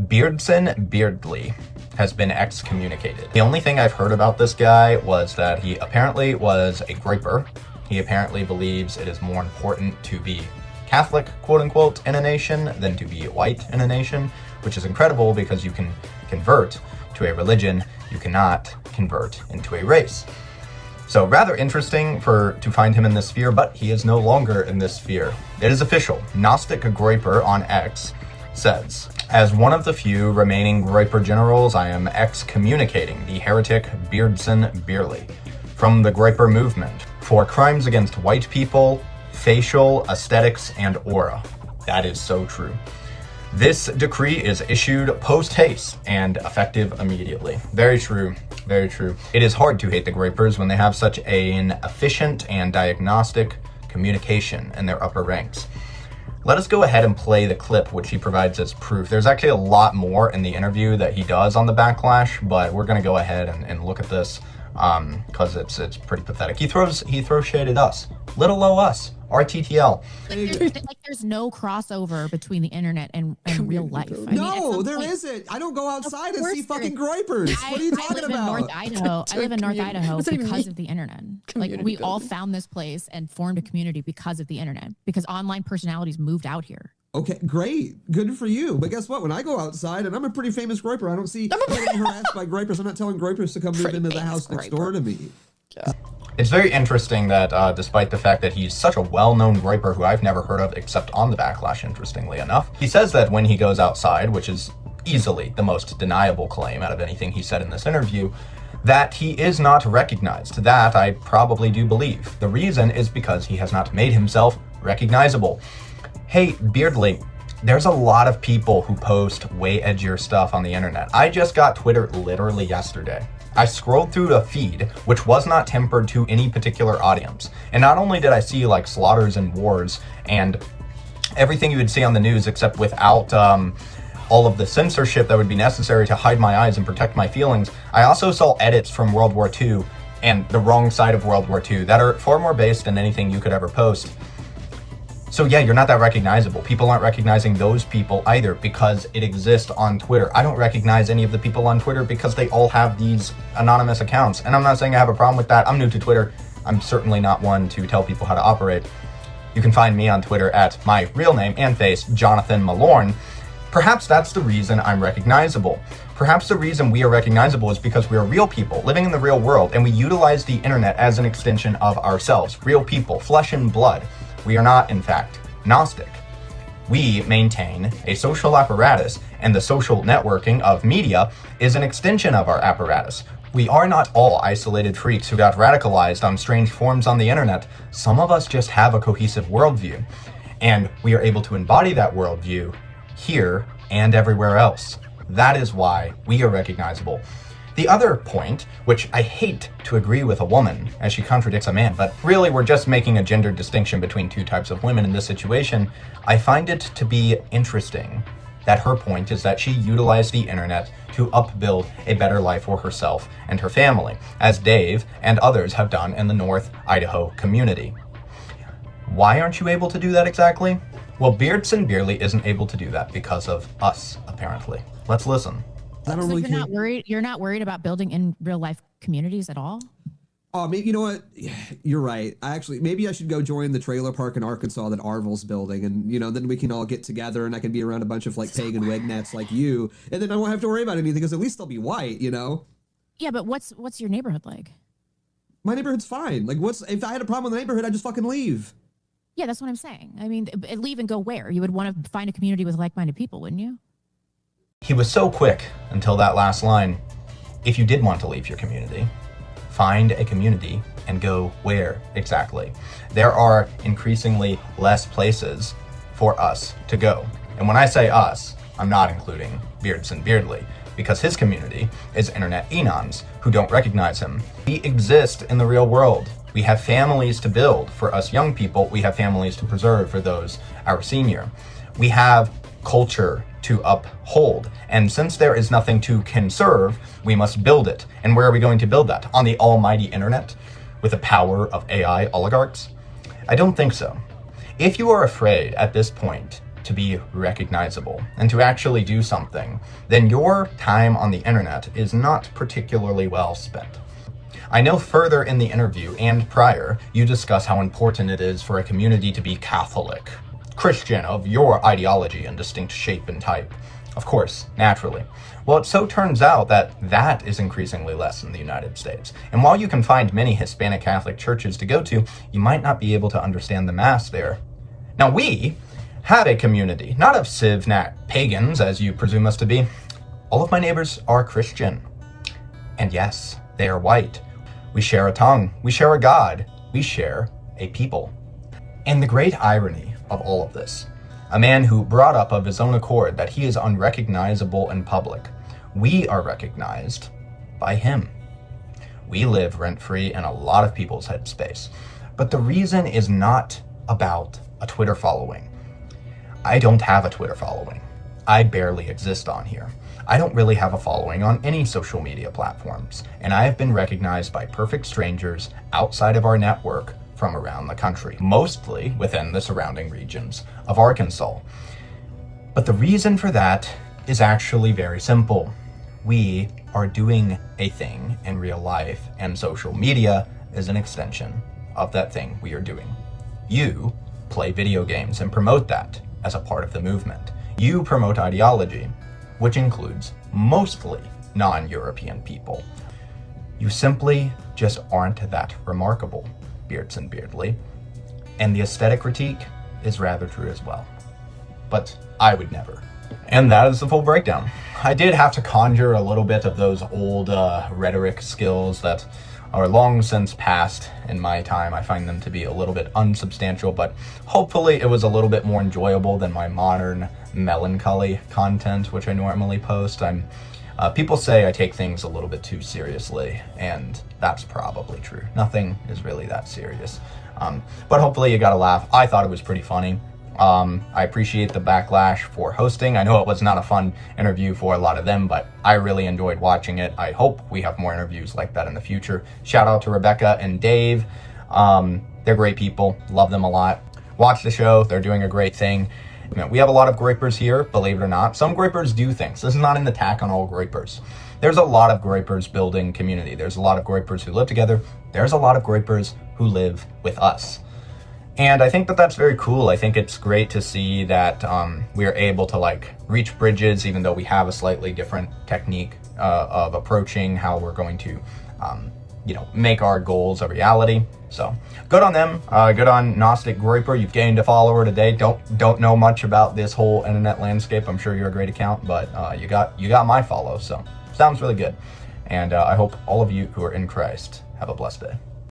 Beardson Beardly has been excommunicated. The only thing I've heard about this guy was that he apparently was a groyper. He apparently believes it is more important to be Catholic, quote unquote, in a nation than to be white in a nation, which is incredible because you can convert to a religion, you cannot convert into a race. So rather interesting to find him in this sphere, but he is no longer in this sphere. It is official. Gnostic Groyper on X says, as one of the few remaining Groyper generals, I am excommunicating the heretic Beardson Beardly from the Groyper movement for crimes against white people, facial, aesthetics, and aura. That is so true. This decree is issued post-haste and effective immediately. Very true, very true. It is hard to hate the Groypers when they have such an efficient and diagnostic communication in their upper ranks. Let us go ahead and play the clip which he provides as proof. There's actually a lot more in the interview that he does on the backlash, but we're gonna go ahead and look at this because it's pretty pathetic. He throws shade at us. Little o us. RTTL. There's no crossover between the internet and real life. No, there isn't. I don't go outside and see fucking groypers. What are you talking about? I live in North Idaho because of the internet. Like we all found this place and formed a community because of the internet, because online personalities moved out here. Okay, great. Good for you. But guess what? When I go outside, and I'm a pretty famous groyper, I don't see getting harassed by groypers. I'm not telling groypers to come move into the house next door to me. Yeah. It's very interesting that despite the fact that he's such a well-known groyper who I've never heard of except on the backlash, interestingly enough, he says that when he goes outside, which is easily the most deniable claim out of anything he said in this interview, that he is not recognized. That I probably do believe. The reason is because he has not made himself recognizable. Hey, Beardly, there's a lot of people who post way edgier stuff on the internet. I just got Twitter literally yesterday. I scrolled through the feed, which was not tempered to any particular audience. And not only did I see like slaughters and wars and everything you would see on the news except without all of the censorship that would be necessary to hide my eyes and protect my feelings, I also saw edits from World War II and the wrong side of World War II that are far more based than anything you could ever post. So yeah, you're not that recognizable. People aren't recognizing those people either because it exists on Twitter. I don't recognize any of the people on Twitter because they all have these anonymous accounts. And I'm not saying I have a problem with that. I'm new to Twitter. I'm certainly not one to tell people how to operate. You can find me on Twitter at my real name and face, Jonathan Malorn. Perhaps that's the reason I'm recognizable. Perhaps the reason we are recognizable is because we are real people living in the real world and we utilize the internet as an extension of ourselves. Real people, flesh and blood. We are not, in fact, Gnostic. We maintain a social apparatus, and the social networking of media is an extension of our apparatus. We are not all isolated freaks who got radicalized on strange forums on the internet. Some of us just have a cohesive worldview, and we are able to embody that worldview here and everywhere else. That is why we are recognizable. The other point, which I hate to agree with a woman as she contradicts a man, but really we're just making a gender distinction between two types of women in this situation, I find it to be interesting that her point is that she utilized the internet to upbuild a better life for herself and her family, as Dave and others have done in the North Idaho community. Why aren't you able to do that exactly? Well, Beardson Beardly isn't able to do that because of us, apparently. Let's listen. I don't so really you're care. not worried. You're not worried about building in real life communities at all. Oh, maybe, you know what? You're right. Maybe I should go join the trailer park in Arkansas that Arvel's building, and then we can all get together, and I can be around a bunch of like pagan wignets like you, and then I won't have to worry about anything because at least they'll be white, Yeah, but what's your neighborhood like? My neighborhood's fine. Like, if I had a problem with the neighborhood, I'd just fucking leave. Yeah, that's what I'm saying. I mean, leave and go where? You would want to find a community with like-minded people, wouldn't you? He was so quick until that last line. If you did want to leave your community, find a community and go where exactly? There are increasingly less places for us to go. And when I say us, I'm not including Beardson Beardly, because his community is internet enons who don't recognize him. We exist in the real world. We have families to build for us young people. We have families to preserve for those our senior. We have culture to uphold. And since there is nothing to conserve, we must build it. And where are we going to build that? On the almighty internet? With the power of AI oligarchs? I don't think so. If you are afraid at this point to be recognizable and to actually do something, then your time on the internet is not particularly well spent. I know further in the interview and prior, you discuss how important it is for a community to be Catholic, Christian of your ideology and distinct shape and type. Of course, naturally. Well, it so turns out that that is increasingly less in the United States. And while you can find many Hispanic Catholic churches to go to, you might not be able to understand the Mass there. Now, we have a community, not of civ-nat pagans, as you presume us to be. All of my neighbors are Christian. And yes, they are white. We share a tongue. We share a God. We share a people. And the great irony of all of this, a man who brought up of his own accord that he is unrecognizable in public, we are recognized by him. We live rent-free in a lot of people's headspace. But the reason is not about a Twitter following. I don't have a Twitter following. I barely exist on here. I don't really have a following on any social media platforms, and I have been recognized by perfect strangers outside of our network from around the country, mostly within the surrounding regions of Arkansas. But the reason for that is actually very simple. We are doing a thing in real life, and social media is an extension of that thing we are doing. You play video games and promote that as a part of the movement. You promote ideology, which includes mostly non-European people. You simply just aren't that remarkable, Beardson Beardly. And the aesthetic critique is rather true as well. But I would never. And that is the full breakdown. I did have to conjure a little bit of those old rhetoric skills that are long since past in my time. I find them to be a little bit unsubstantial, but hopefully it was a little bit more enjoyable than my modern melancholy content, which I normally post. People say I take things a little bit too seriously, and that's probably true. Nothing is really that serious. But hopefully you got a laugh. I thought it was pretty funny. I appreciate the backlash for hosting. I know it was not a fun interview for a lot of them, but I really enjoyed watching it. I hope we have more interviews like that in the future. Shout out to Rebecca and Dave. They're great people. Love them a lot. Watch the show. They're doing a great thing. You know, we have a lot of grapers here, believe it or not. Some grapers do things. This is not an attack on all grapers. There's a lot of grapers building community. There's a lot of grapers who live together. There's a lot of grapers who live with us. And I think that that's very cool. I think it's great to see that we are able to reach bridges, even though we have a slightly different technique of approaching how we're going to, make our goals a reality. So good on them. Good on Gnostic Groiper. You've gained a follower today. Don't know much about this whole internet landscape. I'm sure you're a great account, but you got my follow. So sounds really good. And I hope all of you who are in Christ have a blessed day.